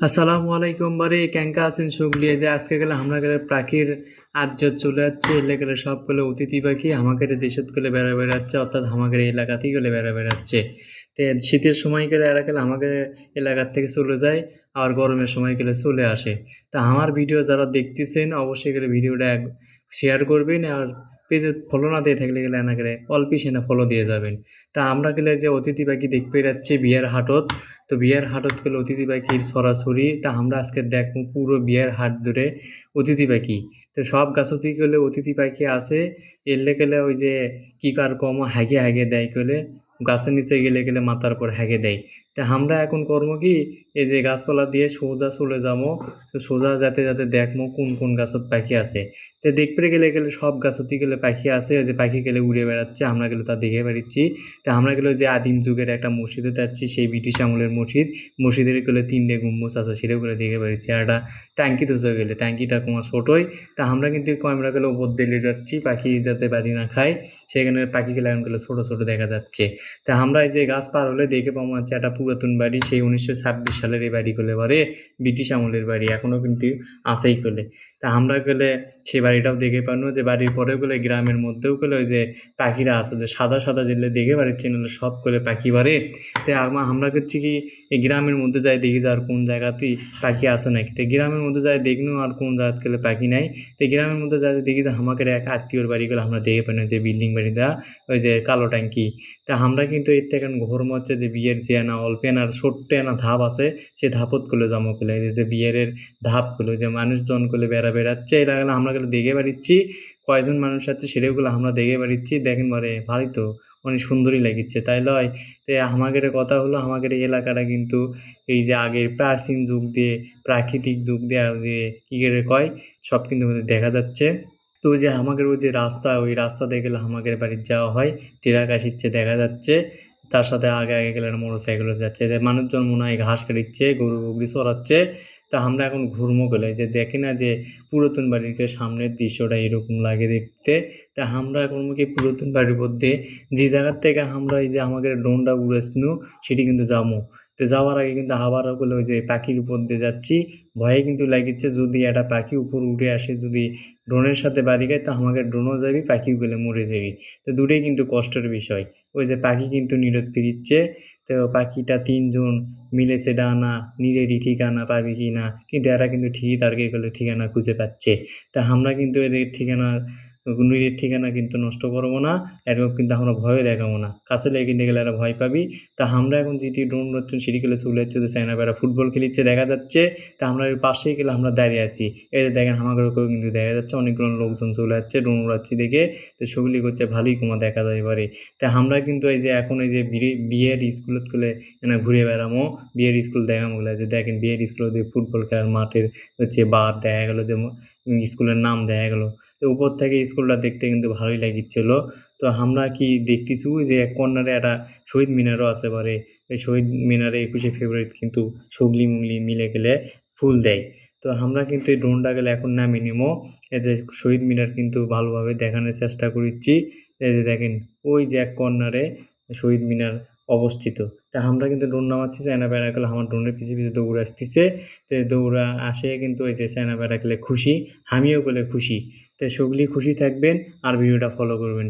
আসসালামু আলাইকুম বারে ক্যাঙ্কা আছেন শুগলি যে আজকে গেলে আমরা গেলে পাখির আজ্জত চলে যাচ্ছে এলে গেলে সব গেলে অতিথি পাখি আমাদের দেশত গেলে বেড়া বেড়াচ্ছে অর্থাৎ আমাদের এলাকাতেই গেলে বেড়া বেড়াচ্ছে তো শীতের সময় গেলে এরা গেলে আমাদের এলাকার থেকে চলে যায় আর গরমের সময় গেলে চলে আসে। তা আমার ভিডিও যারা দেখতেছেন অবশ্যই গেলে ভিডিওটা শেয়ার করবেন আর পেজে ফলো না দিয়ে থাকলে গেলে না গেলে অল্পই সেনা ফলো দিয়ে যাবেন। তা আমরা গেলে যে অতিথি পাখি দেখতে যাচ্ছি বিয়ার হাটত, তো বিয়ার হাটত গেলে অতিথি পাখির সরাসরি তা আমরা আজকে দেখবো পুরো বিয়ার হাট ধরে অতিথি পাখি। তো সব গাছতি গেলে অতিথি পাখি আছে এলে গেলে ওই যে কি কার কম হাগে হাগে দেয় গেলে গাছের নিচে গেলে গেলে মাথার উপর হাগে দেয়। তা আমরা এখন করবো কি এই যে গাছপালা দিয়ে সোজা চলে যাবো, তো সোজা যাতে যাতে দেখবো কোন কোন গাছত পাখি আছে। তো দেখতে গেলে গেলে সব গাছতি গেলে পাখি আছে, ওই যে পাখি গেলে উড়ে বেড়াচ্ছে আমরা গেলে তা দেখে বেড়াচ্ছি। তা আমরা গেলে যে আদিম যুগের একটা মসজিদে যাচ্ছি, সেই ব্রিটিশ আমলের মসজিদের গেলে 3টে গম্বুজ আছে সেটাও গেলে দেখে বেড়াচ্ছি। আর একটা ট্যাঙ্কি তো গেলে ট্যাঙ্কিটা তোমার ছোটোই। তা আমরা কিন্তু ক্যামেরা গেলে উপর দিলে যাচ্ছি পাখি যাতে বাড়ি না খায়, সেখানে পাখি গেলে এখন গেলে ছোটো ছোটো দেখা যাচ্ছে। তা আমরা এই যে গাছ পার হলে দেখে পাবো হচ্ছে একটা পুরাতন বাড়ি, সেই 1926 সালের এই বাড়ি করলে পারে ব্রিটিশ আমলের বাড়ি এখনো কিন্তু আছেই করলে। তা আমরা গেলে সেই বাড়িটাও দেখে পানো যে বাড়ির পরে গেলে গ্রামের মধ্যেও গেলে ওই যে পাখিরা আছে যে সাদা সাদা যেগুলো দেখে পাচ্ছি নাহলে সব করে পাখি বাড়ে। তো আমরা করছি কি এই গ্রামের মধ্যে যাই দেখি যে আর কোন জায়গাতেই পাখি আছে নাকি, তো গ্রামের মধ্যে যাই দেখনো আর কোন জায়গাতে গেলে পাখি নাই। তো গ্রামের মধ্যে যাই দেখি যে আমাকে এক আত্মীয়র বাড়ি গেলে আমরা দেখে পাই না যে বিল্ডিং বাড়িটা ওই যে কালো ট্যাঙ্কি। তা আমরা কিন্তু এর থেকে ঘর হচ্ছে যে বিয়ের যে না অল্পেনার ছোট্ট না ধাপ আছে সেই ধাপত গুলো জমা করলে যে বিয়ের ধাপ গুলো যে মানুষজন গুলো বেড়াচ্ছে এটা গেলে আমরা গেলে দেখে বাড়িচ্ছি কয়জন মানুষ আছে সেটাগুলো আমরা দেখে বাড়িচ্ছি। দেখেন বারে ভালোই তো অনেক সুন্দরই লাগিচ্ছে তাই লয়। তো আমাদের কথা হলো আমাদের এই এলাকাটা কিন্তু এই যে আগের প্রাচীন যুগ দিয়ে প্রাকৃতিক যুগ দিয়ে আর যে কি করে কয় সব কিন্তু দেখা যাচ্ছে। তো ওই যে আমাদের ওই যে রাস্তা ওই রাস্তা দিয়ে গেলে আমাদের বাড়ির যাওয়া হয়, টিরাক আসিচ্ছে দেখা যাচ্ছে। তার সাথে আগে আগে গেলে মোটর সাইকেল যাচ্ছে, যে মানুষজন মনে হয় ঘাস কাটিচ্ছে গরু বকরি চড়াচ্ছে। তা আমরা এখন ঘুরমো গেলে যে দেখি না যে পুরাতন বাড়ির সামনের দৃশ্যটা এরকম লাগে দেখতে। তা আমরা এখন কি পুরাতন বাড়ির মধ্যে যে জায়গার থেকে আমরা এই যে আমাদের ড্রোনটা উড়েছিল সেটি কিন্তু যাবো। তো যাওয়ার আগে কিন্তু আবার বলে ওই যে পাখির উপর দিয়ে যাচ্ছি, ভয়ে কিন্তু লাগিচ্ছে যদি একটা পাখি উপর উঠে আসে যদি ড্রোনের সাথে বাড়ি খায় তো আমাকে ড্রোনও যাবি পাখিও গেলে মরে যাবি। তো দুটোই কিন্তু কষ্টের বিষয়। ওই যে পাখি কিন্তু নীরদ ফিরিচ্ছে, তো পাখিটা 3জন মিলেছে ডানা নীরেরই ঠিকানা পাবি কি না, কিন্তু এরা কিন্তু ঠিকই তারকে গেলে ঠিকানা খুঁজে পাচ্ছে। তা আমরা কিন্তু এদের ঠিকানা নীরের ঠিকানা কিন্তু নষ্ট করবো না, এরকম কিন্তু আমরা ভয় দেখাবো না, কাছে লেগে কিনতে গেলে এরা ভয় পাবি। তা আমরা এখন যেটি ড্রোন হচ্ছে সেটি গেলে চলে যাচ্ছে যে চায়না বেড়া ফুটবল খেলিচ্ছে দেখা যাচ্ছে। তা আমরা এর পাশেই গেলে আমরা দাঁড়িয়ে আছি, এই যে দেখেন আমাদের কিন্তু দেখা যাচ্ছে অনেকগুলো লোকজন চলে যাচ্ছে ড্রোন উড়াচ্ছি দেখে। তো সেগুলি করছে ভালোই কমা দেখা যায় এবারে। তা আমরা কিন্তু এই যে এখন এই যে বিয়ের স্কুলত গুলো না ঘুরে বেড়ামো, বিয়ের স্কুল দেখামো গুলা যে দেখেন বিয়ের স্কুলে যে ফুটবল খেলার মাঠের হচ্ছে বার দেখা গেল যে স্কুলের নাম দেখা গেল। তো উপর থেকে স্কুলটা দেখতে কিন্তু ভালোই লাগিচ্ছিল। তো আমরা কি দেখতেছি যে এক কর্নারে একটা শহীদ মিনারও আছে পারে, এই শহীদ মিনারে 21শে ফেব্রুয়ারি কিন্তু সগলি মুগলি মিলে গেলে ফুল দেয়। তো আমরা কিন্তু এই ড্রোনটা গেলে এখন নামিয়ে নিবো, এই যে শহীদ মিনার কিন্তু ভালোভাবে দেখানোর চেষ্টা করছি। এই যে দেখেন ওই যে এক কর্নারে শহীদ মিনার অবস্থিত। তা আমরা কিন্তু ড্রোন নামাচ্ছি, চায়না বেড়া গেলে আমার ড্রোনের পিছিয়ে পিছিয়ে দৌড়ে আসতেছে। তো দৌড়া আসে কিন্তু ওই যে চায়না বেড়া গেলে খুশি, আমিও গেলে খুশি। তো সেগুলি খুশি থাকবেন আর ভিডিওটা ফলো করবেন।